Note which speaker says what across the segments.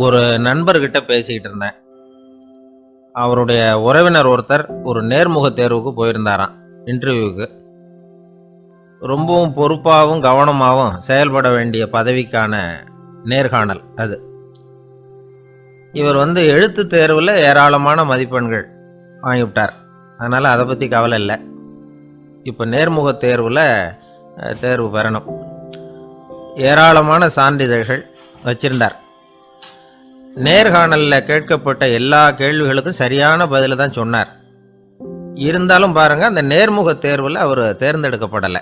Speaker 1: ஒரு நண்பர்கிட்ட பேசிக்கிட்டு இருந்தேன். அவருடைய உறவினர் ஒருத்தர் ஒரு நேர்முக தேர்வுக்கு போயிருந்தாராம், இன்டர்வியூக்கு. ரொம்பவும் பொறுப்பாகவும் கவனமாகவும் செயல்பட வேண்டிய பதவிக்கான நேர்காணல் அது. இவர் எழுத்து தேர்வில் ஏராளமான மதிப்பெண்கள் வாங்கிவிட்டார். அதனால் அதை பற்றி கவலை இல்லை. இப்போ நேர்முக தேர்வில் தேர்வு பெறணும். ஏராளமான சான்றிதழ்கள் வச்சிருந்தார். நேர்காணலில் கேட்கப்பட்ட எல்லா கேள்விகளுக்கும் சரியான பதிலை தான் சொன்னார். இருந்தாலும் பாருங்க, அந்த நேர்முக தேர்வில் அவர் தேர்ந்தெடுக்கப்படலை.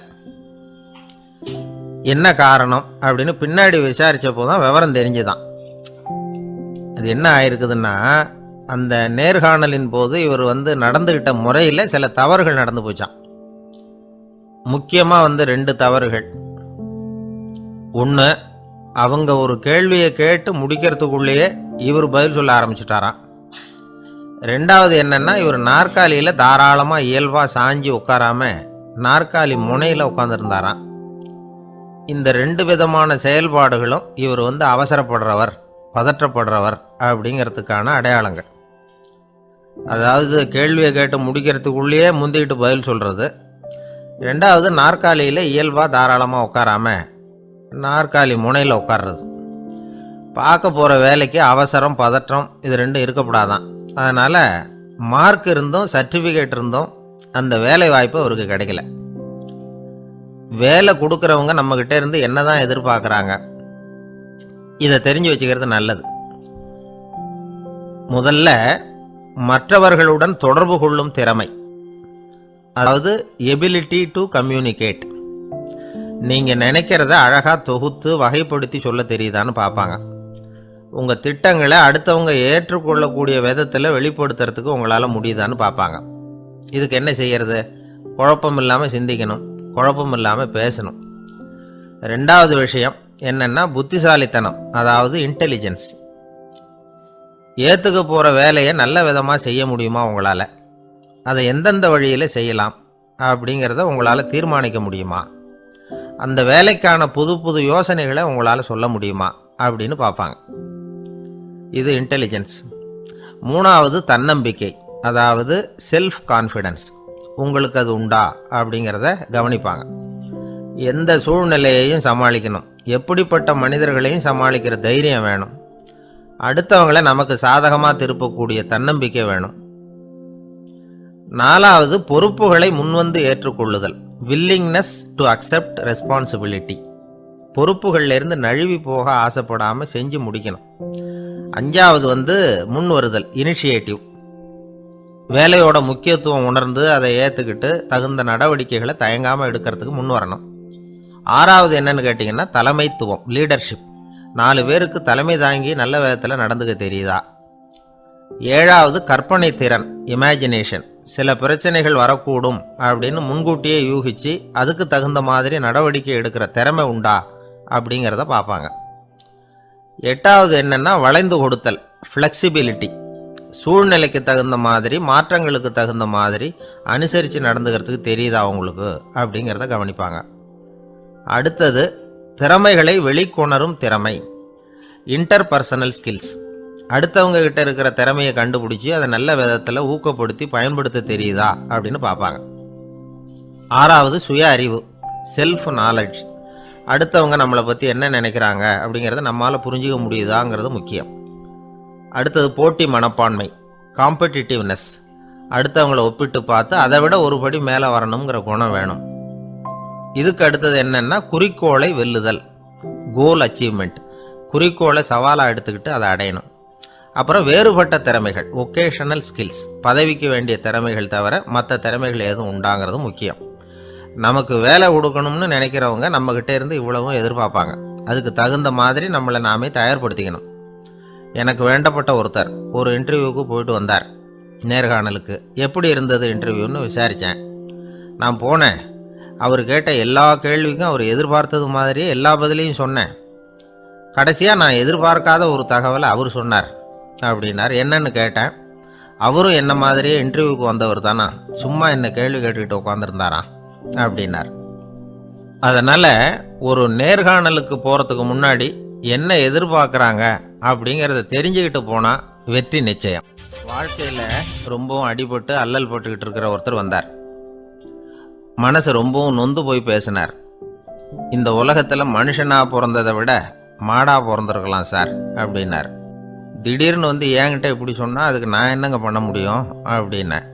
Speaker 1: என்ன காரணம் அப்படின்னு பின்னாடி விசாரிச்சப்போ தான் விவரம் தெரிஞ்சுதான். அது என்ன ஆயிருக்குதுன்னா, அந்த நேர்காணலின் போது இவர் நடந்துகிட்ட முறையில் சில தவறுகள் நடந்து போச்சான். முக்கியமாக 2 தவறுகள். ஒன்று, அவங்க ஒரு கேள்வியை கேட்டு முடிக்கிறதுக்குள்ளேயே இவர் பதில் சொல்ல ஆரம்பிச்சுட்டாராம். ரெண்டாவது என்னன்னா, இவர் நாற்காலியில் தாராளமாக இயல்பாக சாஞ்சி உட்காராம நாற்காலி முனையில் உட்காந்துருந்தாராம். இந்த 2 விதமான செயல்பாடுகளும் இவர் அவசரப்படுறவர், பதற்றப்படுறவர் அப்படிங்கிறதுக்கான அடையாளங்கள். அதாவது கேள்வியை கேட்டு முடிக்கிறதுக்குள்ளேயே முந்திக்கிட்டு பதில் சொல்கிறது. ரெண்டாவது, நாற்காலியில் இயல்பாக தாராளமாக உட்காராம நாற்காலி முனையில் உட்கார்றது. பார்க்க போகிற வேலைக்கு அவசரம், பதற்றம் இது 2 இருக்கக்கூடாதான். அதனால் மார்க் இருந்தும் சர்டிஃபிகேட் இருந்தும் அந்த வேலை வாய்ப்பு அவருக்கு கிடைக்கல. வேலை கொடுக்குறவங்க நம்மக்கிட்ட இருந்து என்ன தான் எதிர்பார்க்குறாங்க, இதை தெரிஞ்சு வச்சுக்கிறது நல்லது. முதல்ல, மற்றவர்களுடன் தொடர்பு கொள்ளும் திறமை, அதாவது எபிலிட்டி டு கம்யூனிகேட். நீங்கள் நினைக்கிறத அழகாக தொகுத்து வகைப்படுத்தி சொல்ல தெரியுதான்னு பார்ப்பாங்க. உங்கள் திட்டங்களை அடுத்தவங்க ஏற்றுக்கொள்ளக்கூடிய விதத்தில் வெளிப்படுத்துறதுக்கு உங்களால் முடியுதான்னு பார்ப்பாங்க. இதுக்கு என்ன செய்யறது? குழப்பம் இல்லாமல் சிந்திக்கணும், குழப்பம் இல்லாமல் பேசணும். ரெண்டாவது விஷயம் என்னென்னா புத்திசாலித்தனம், அதாவது இன்டெலிஜென்ஸ். ஏற்றுக்க போகிற வேலையை நல்ல விதமாக செய்ய முடியுமா உங்களால்? அதை எந்தெந்த வழியில் செய்யலாம் அப்படிங்கிறத உங்களால் தீர்மானிக்க முடியுமா? அந்த வேலைக்கான புது புது யோசனைகளை உங்களால் சொல்ல முடியுமா அப்படின்னு பார்ப்பாங்க. இது இன்டெலிஜென்ஸ். மூணாவது தன்னம்பிக்கை, அதாவது செல்ஃப் கான்ஃபிடன்ஸ். உங்களுக்கு அது உண்டா அப்படிங்கிறத கவனிப்பாங்க. எந்த சூழ்நிலையையும் சமாளிக்கணும், எப்படிப்பட்ட மனிதர்களையும் சமாளிக்கிற தைரியம் வேணும், அடுத்தவங்களை நமக்கு சாதகமாக திருப்பக்கூடிய தன்னம்பிக்கை வேணும். நாலாவது, பொறுப்புகளை முன்வந்து ஏற்றுக்கொள்ளுதல், வில்லிங்னஸ் டு அக்செப்ட் ரெஸ்பான்சிபிலிட்டி. பொறுப்புகள்லேருந்து நழுவி போக ஆசைப்படாமல் செஞ்சு முடிக்கணும். அஞ்சாவது முன் வருதல், இனிஷியேட்டிவ். வேலையோட முக்கியத்துவம் உணர்ந்து அதை ஏற்றுக்கிட்டு தகுந்த நடவடிக்கைகளை தயங்காமல் எடுக்கிறதுக்கு முன் வரணும். ஆறாவது என்னன்னு கேட்டிங்கன்னா தலைமைத்துவம், லீடர்ஷிப். 4 பேருக்கு தலைமை தாங்கி நல்ல விதத்தில் நடந்துக்க தெரியுதா? ஏழாவது கற்பனை திறன், இமேஜினேஷன். சில பிரச்சனைகள் வரக்கூடும் அப்படின்னு முன்கூட்டியே யூகிச்சு அதுக்கு தகுந்த மாதிரி நடவடிக்கை எடுக்கிற திறமை உண்டா அப்படிங்கிறத பார்ப்பாங்க. எட்டாவது என்னன்னா வளைந்து கொடுத்தல், ஃப்ளெக்சிபிலிட்டி. சூழ்நிலைக்கு தகுந்த மாதிரி, மாற்றங்களுக்கு தகுந்த மாதிரி அனுசரித்து நடந்துக்கிறதுக்கு தெரியுதா அவங்களுக்கு அப்படிங்கிறத கவனிப்பாங்க. அடுத்தது திறமைகளை வெளிக்கொணரும் திறமை, இன்டர்பர்சனல் ஸ்கில்ஸ். அடுத்தவங்க கிட்ட இருக்கிற திறமையை கண்டுபிடிச்சி அதை நல்ல விதத்தில் ஊக்கப்படுத்தி பயன்படுத்த தெரியுதா அப்படின்னு பார்ப்பாங்க. ஆறாவது சுய அறிவு, செல்ஃப் நாலெட்ஜ். அடுத்தவங்க நம்மளை பற்றி என்ன நினைக்கிறாங்க அப்படிங்கிறத நம்மளால் புரிஞ்சிக்க முடியுதாங்கிறது முக்கியம். அடுத்தது போட்டி மனப்பான்மை, காம்படிட்டிவ்னஸ். அடுத்தவங்களை ஒப்பிட்டு பார்த்து அதை விட ஒரு படி மேலே வரணுங்கிற குணம் வேணும். இதுக்கு அடுத்தது என்னன்னா குறிக்கோளை வெல்லுதல், கோல் அச்சீவ்மெண்ட். குறிக்கோளை சவாலாக எடுத்துக்கிட்டு அதை அடையணும். அப்புறம் வேறுபட்ட திறமைகள், ஒகேஷனல் ஸ்கில்ஸ். பதவிக்கு வேண்டிய திறமைகள் தவிர மற்ற திறமைகள் எதுவும் உண்டாங்கிறது முக்கியம். நமக்கு வேலை கொடுக்கணும்னு நினைக்கிறவங்க நம்மக்கிட்ட இருந்து இவ்வளவும் எதிர்பார்ப்பாங்க. அதுக்கு தகுந்த மாதிரி நம்மளை நாமே தயார்படுத்திக்கணும். எனக்கு வேண்டப்பட்ட ஒருத்தர் ஒரு இன்டர்வியூவுக்கு போயிட்டு வந்தார், நேர்காணலுக்கு. எப்படி இருந்தது இன்டர்வியூன்னு விசாரித்தேன். நான் போனேன். அவர் கேட்ட எல்லா கேள்விக்கும் அவர் எதிர்பார்த்தது மாதிரியே எல்லா பதிலையும் சொன்னேன். கடைசியாக நான் எதிர்பார்க்காத ஒரு தகவலை அவர் சொன்னார் அப்படின்னார். என்னன்னு கேட்டேன். அவரும் என்ன மாதிரியே இன்டர்வியூக்கு வந்தவர் தானா, சும்மா என்ன கேள்வி கேட்டுக்கிட்டு உட்காந்துருந்தாராம் அப்படின்னார். அதனால் ஒரு நேர்காணலுக்கு போகிறதுக்கு முன்னாடி என்ன எதிர்பார்க்குறாங்க அப்படிங்கிறத தெரிஞ்சுக்கிட்டு போனால் வெற்றி நிச்சயம். வாழ்க்கையில் ரொம்பவும் அடிபட்டு அல்லல் பட்டுக்கிட்டு இருக்கிற ஒருத்தர் வந்தார். மனசு ரொம்பவும் நொந்து போய் பேசினார். இந்த உலகத்தில் மனுஷனாக பிறந்ததை விட மாடாக பிறந்திருக்கலாம் சார் அப்படின்னார். திடீர்னு வந்து என்கிட்ட இப்படி சொன்னால் அதுக்கு நான் என்னங்க பண்ண முடியும் அப்படின்னேன்.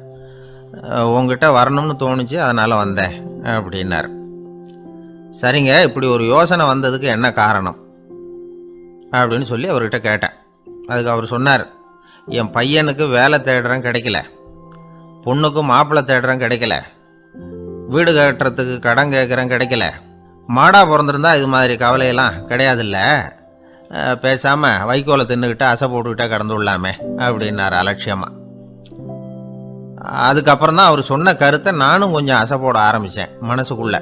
Speaker 1: உங்ககிட்ட வரணும்னு தோணுச்சு, அதனால் வந்தேன் அப்படின்னார். சரிங்க, இப்படி ஒரு யோசனை வந்ததுக்கு என்ன காரணம் அப்படின்னு சொல்லி அவர்கிட்ட கேட்டேன். அதுக்கு அவர் சொன்னார், என் பையனுக்கு வேலை தேடுறேன் கிடைக்கல, பொண்ணுக்கு மாப்பிள்ளை தேடுறேன் கிடைக்கல, வீடு கட்டுறதுக்கு கடன் கேட்குறேன் கிடைக்கல, மாடாக பிறந்திருந்தா இது மாதிரி கவலையெல்லாம் கிடையாதுல்ல, பேசாமல் வைக்கோலை தின்னுக்கிட்டு அசை போட்டுக்கிட்டே கடந்து விடலாமே அப்படின்னார் அலட்சியமாக. அதுக்கப்புறம் தான் அவர் சொன்ன கருத்தை நானும் கொஞ்சம் அசை போட ஆரம்பித்தேன் மனசுக்குள்ள.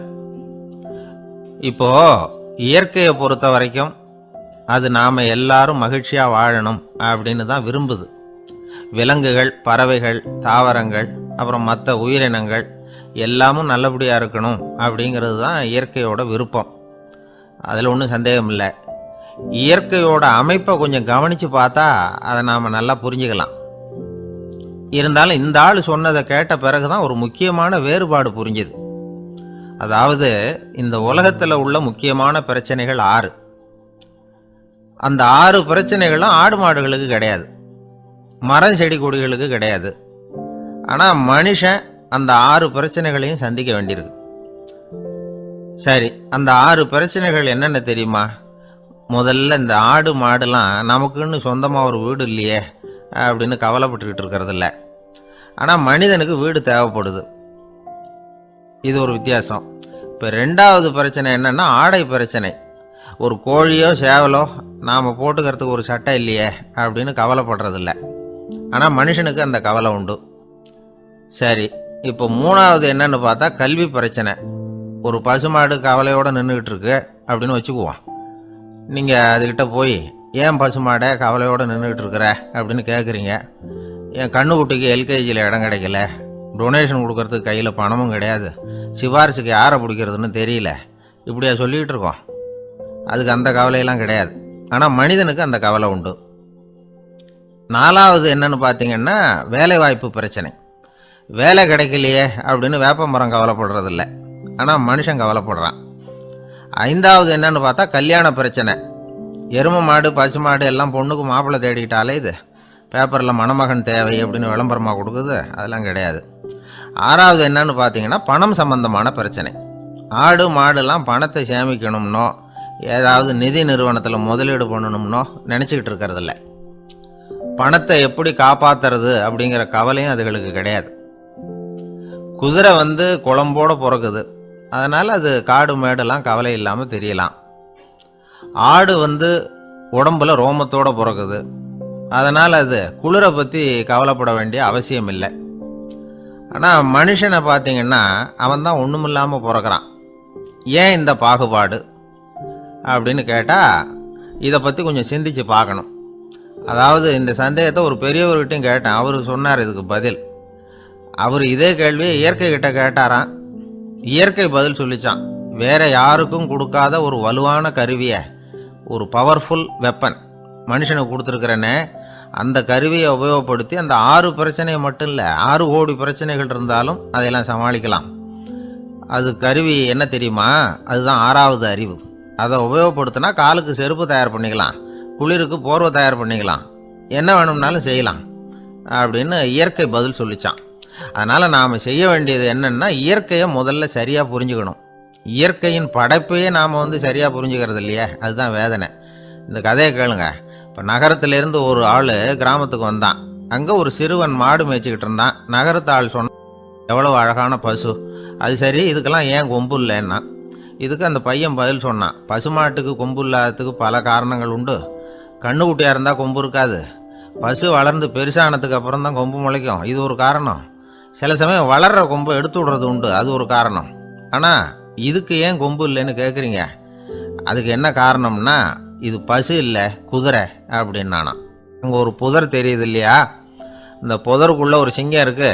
Speaker 1: இப்போது இயற்கையை பொறுத்த வரைக்கும் அது நாம் எல்லாரும் மகிழ்ச்சியாக வாழணும் அப்படின்னு தான் விரும்புது. விலங்குகள், பறவைகள், தாவரங்கள், அப்புறம் மற்ற உயிரினங்கள் எல்லாமும் நல்லபடியாக இருக்கணும் அப்படிங்கிறது தான் இயற்கையோட விருப்பம். அதில் ஒன்றும் சந்தேகம் இல்லை. இயற்கையோட அமைப்பை கொஞ்சம் கவனித்து பார்த்தா அதை நாம் நல்லா புரிஞ்சுக்கலாம். இருந்தாலும் இந்த ஆள் சொன்னதை கேட்ட பிறகு தான் ஒரு முக்கியமான வேறுபாடு புரிஞ்சுது. அதாவது இந்த உலகத்தில் உள்ள முக்கியமான பிரச்சனைகள் 6. அந்த 6 பிரச்சனைகளும் ஆடு மாடுகளுக்கு கிடையாது, மரம் செடி கொடிகளுக்கு கிடையாது. ஆனால் மனுஷன் அந்த 6 பிரச்சனைகளையும் சந்திக்க வேண்டியிருக்கு. சரி, அந்த 6 பிரச்சனைகள் என்னென்ன தெரியுமா? முதல்ல இந்த ஆடு மாடுலாம் நமக்குன்னு சொந்தமாக ஒரு வீடு இல்லையே அப்படின்னு கவலைப்பட்டுக்கிட்டு இருக்கிறதில்ல. ஆனால் மனிதனுக்கு வீடு தேவைப்படுது. இது ஒரு வித்தியாசம். இப்போ 2வது பிரச்சனை என்னென்னா ஆடை பிரச்சனை. ஒரு கோழியோ சேவலோ நாம் போட்டுக்கிறதுக்கு ஒரு சட்டை இல்லையே அப்படின்னு கவலைப்படுறதில்ல. ஆனால் மனுஷனுக்கு அந்த கவலை உண்டு. சரி, இப்போ 3வது என்னன்னு பார்த்தா கல்வி பிரச்சனை. ஒரு பசுமாடு கவலையோடு நின்றுக்கிட்டு இருக்கு அப்படின்னு வச்சுக்குவோம். நீங்கள் அதுக்கிட்ட போய், ஏன் பசுமாடை கவலையோடு நின்றுக்கிட்டு இருக்கிற அப்படின்னு கேட்குறீங்க. என் கண்ணுக்குட்டிக்கு எல்கேஜியில் இடம் கிடைக்கல, டொனேஷன் கொடுக்கறதுக்கு கையில் பணமும் கிடையாது, சிபாரிசுக்கு யாரை பிடிக்கிறதுன்னு தெரியல, இப்படியா சொல்லிகிட்டு இருக்கோம். அதுக்கு அந்த கவலையெல்லாம் கிடையாது. ஆனால் மனிதனுக்கு அந்த கவலை உண்டு. 4வது என்னன்னு பார்த்தீங்கன்னா வேலை வாய்ப்பு பிரச்சனை. வேலை கிடைக்கலையே அப்படின்னு வேப்ப மரம் கவலைப்படுறதில்ல, ஆனால் மனுஷன் கவலைப்படுறான். 5வது என்னன்னு பார்த்தா கல்யாண பிரச்சனை. எருமை மாடு பசுமாடு எல்லாம் பொண்ணுக்கு மாப்பிள்ளை தேடிக்கிட்டாலே இது பேப்பரில் மணமகன் தேவை அப்படின்னு விளம்பரமாக கொடுக்குது, அதெல்லாம் கிடையாது. 6வது என்னன்னு பார்த்தீங்கன்னா பணம் சம்பந்தமான பிரச்சனை. ஆடு மாடுலாம் பணத்தை சேமிக்கணும்னோ ஏதாவது நிதி நிறுவனத்தில் முதலீடு பண்ணணும்னோ நினச்சிக்கிட்டு இருக்கிறதில்ல. பணத்தை எப்படி காப்பாற்றுறது அப்படிங்கிற கவலையும் அதுகளுக்கு கிடையாது. குதிரை வந்து குளம்போடு பிறக்குது, அதனால் அது காடு மேடெல்லாம் கவலை இல்லாமல் தெரியலாம். ஆடு வந்து உடம்புல ரோமத்தோடு பிறக்குது, அதனால் அது குளிரை பற்றி கவலைப்பட வேண்டிய அவசியம் இல்லை. ஆனால் மனுஷனை பார்த்தீங்கன்னா அவன் தான் ஒன்றும் இல்லாமல் பிறக்கிறான். ஏன் இந்த பாகுபாடு அப்படின்னு கேட்டால் இதை பற்றி கொஞ்சம் சிந்திச்சு பார்க்கணும். அதாவது இந்த சந்தேகத்தை ஒரு பெரியவர்கிட்டையும் கேட்டேன். அவர் சொன்னார் இதுக்கு பதில். அவர் இதே கேள்வியை இயற்கை கிட்ட கேட்டாராம். இயற்கை பதில் சொல்லிச்சான். வேற யாருக்கும் கொடுக்காத ஒரு வலுவான கருவியை, ஒரு பவர்ஃபுல் வெப்பன் மனுஷனுக்கு கொடுத்துருக்கிறேன்னு, அந்த கருவியை உபயோகப்படுத்தி அந்த 6 பிரச்சனையை மட்டும் இல்லை 6 கோடி பிரச்சனைகள் இருந்தாலும் அதையெல்லாம் சமாளிக்கலாம். அது கருவி என்ன தெரியுமா? அதுதான் 6வது அறிவு. அதை உபயோகப்படுத்தினா காலுக்கு செருப்பு தயார் பண்ணிக்கலாம், குளிருக்கு போர்வை தயார் பண்ணிக்கலாம், என்ன வேணும்னாலும் செய்யலாம் அப்படின்னு இயற்கை பதில் சொல்லிச்சான். அதனால் நாம் செய்ய வேண்டியது என்னென்னா இயற்கையை முதல்ல சரியாக புரிஞ்சுக்கணும். இயற்கையின் படைப்பையே நாம் சரியாக புரிஞ்சுக்கிறது இல்லையே, அதுதான் வேதனை. இந்த கதையை கேளுங்க. இப்போ நகரத்திலேருந்து ஒரு ஆள் கிராமத்துக்கு வந்தான். அங்கே ஒரு சிறுவன் மாடு மேய்ச்சிக்கிட்டு இருந்தான். நகரத்து ஆள் சொன்னான், எவ்வளோ அழகான பசு, அது சரி இதுக்கெல்லாம் ஏன் கொம்பு இல்லைன்னா. இதுக்கு அந்த பையன் பதில் சொன்னான், பசுமாட்டுக்கு கொம்பு இல்லாததுக்கு பல காரணங்கள் உண்டு. கண்ணுக்குட்டியாக இருந்தால் கொம்பு இருக்காது, பசு வளர்ந்து பெருசானதுக்கு அப்புறம் தான் கொம்பு முளைக்கும், இது ஒரு காரணம். சில சமயம் வளர்கிற கொம்பை எடுத்து விடுறது உண்டு, அது ஒரு காரணம். ஆனால் இதுக்கு ஏன் கொம்பு இல்லைன்னு கேட்குறீங்க. அதுக்கு என்ன காரணம்னா இது பசு இல்லை குதிரை அப்படின்னானா. அங்கே ஒரு புதர் தெரியுது இல்லையா, இந்த புதருக்குள்ளே ஒரு சிங்கம் இருக்குது.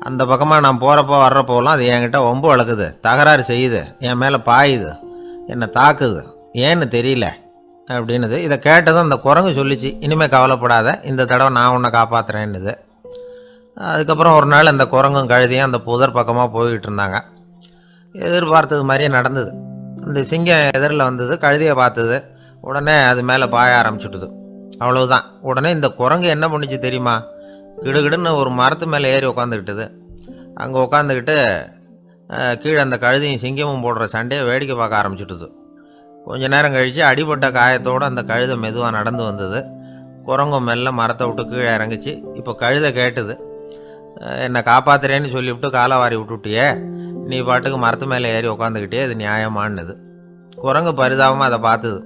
Speaker 1: அந்த பக்கமாக நான் போகிறப்போ வர்றப்போலாம் அது என்கிட்ட ஒம்பு வளர்க்குது, தகராறு செய்யுது, என் மேலே பாயுது, என்னை தாக்குது, ஏன்னு தெரியல. அப்படின்னுது. இதை கேட்டதும் அந்த குரங்கு சொல்லிச்சு, இனிமேல் கவலைப்படாத, இந்த தடவை நான் உன்னை காப்பாற்றுறேன்னுது. அதுக்கப்புறம் ஒரு நாள் அந்த குரங்கும் கழுதியும் அந்த புதர் பக்கமாக போய்கிட்டு இருந்தாங்க. எதிர்பார்த்தது மாதிரியே நடந்தது. இந்த சிங்கம் எதிரில் வந்தது, கழுதியை பார்த்தது, உடனே அது மேலே பாய ஆரம்பிச்சுட்டுது. அவ்வளவுதான். உடனே இந்த குரங்கு என்ன பண்ணிச்சு தெரியுமா? கிடுகிடுன்னு ஒரு மரத்து மேலே ஏறி உட்காந்துக்கிட்டுது. அங்கே உட்காந்துக்கிட்டு கீழே அந்த கழுதியும் சிங்கமும் போடுற சண்டையை வேடிக்கை பார்க்க ஆரம்பிச்சுட்டுது. கொஞ்ச நேரம் கழித்து அடிபட்ட காயத்தோடு அந்த கழுதை மெதுவாக நடந்து வந்தது. குரங்கும் மெல்ல மரத்தை விட்டு கீழே இறங்குச்சு. இப்போ கழுதை கேட்டுது, என்னை காப்பாத்துறேன்னு சொல்லிவிட்டு காலை வாரி விட்டுட்டியே, நீ பாட்டுக்கு மரத்து மேலே ஏறி உட்காந்துக்கிட்டே, இது நியாயமானது. குரங்கு பரிதாபமாக அதை பார்த்துது.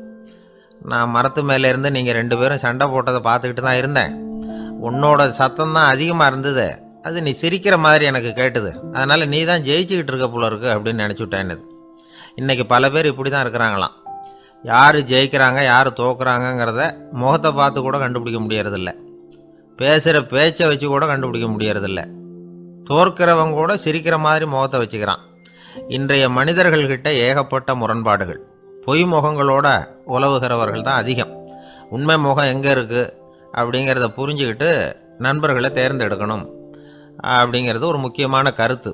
Speaker 1: நான் மரத்து மேலே இருந்து நீங்கள் 2 பேரும் சண்டை போட்டதை பார்த்துக்கிட்டு தான் இருந்தேன். உன்னோட சத்தம் தான் அதிகமாக இருந்தது, அது நீ சிரிக்கிற மாதிரி எனக்கு கேட்டுது. அதனால் நீ தான் ஜெயிச்சுக்கிட்டு இருக்க போல இருக்கு அப்படின்னு நினச்சிவிட்டேன்னு. இன்றைக்கி பல பேர் இப்படி தான் இருக்கிறாங்களாம். யார் ஜெயிக்கிறாங்க யார் தோக்குறாங்கங்கிறத முகத்தை பார்த்து கூட கண்டுபிடிக்க முடியறதில்ல. பேசுகிற பேச்சை வச்சு கூட கண்டுபிடிக்க முடியறதில்ல. தோற்கிறவங்க கூட சிரிக்கிற மாதிரி முகத்தை வச்சுக்கிறான். இன்றைய மனிதர்கள்கிட்ட ஏகப்பட்ட முரண்பாடுகள். பொய் முகங்களோட உலவுகிறவர்கள் தான் அதிகம். உண்மை முகம் எங்கே இருக்குது அப்படிங்கிறத புரிஞ்சுக்கிட்டு நண்பர்களை தேர்ந்தெடுக்கணும் அப்படிங்கிறது ஒரு முக்கியமான கருத்து.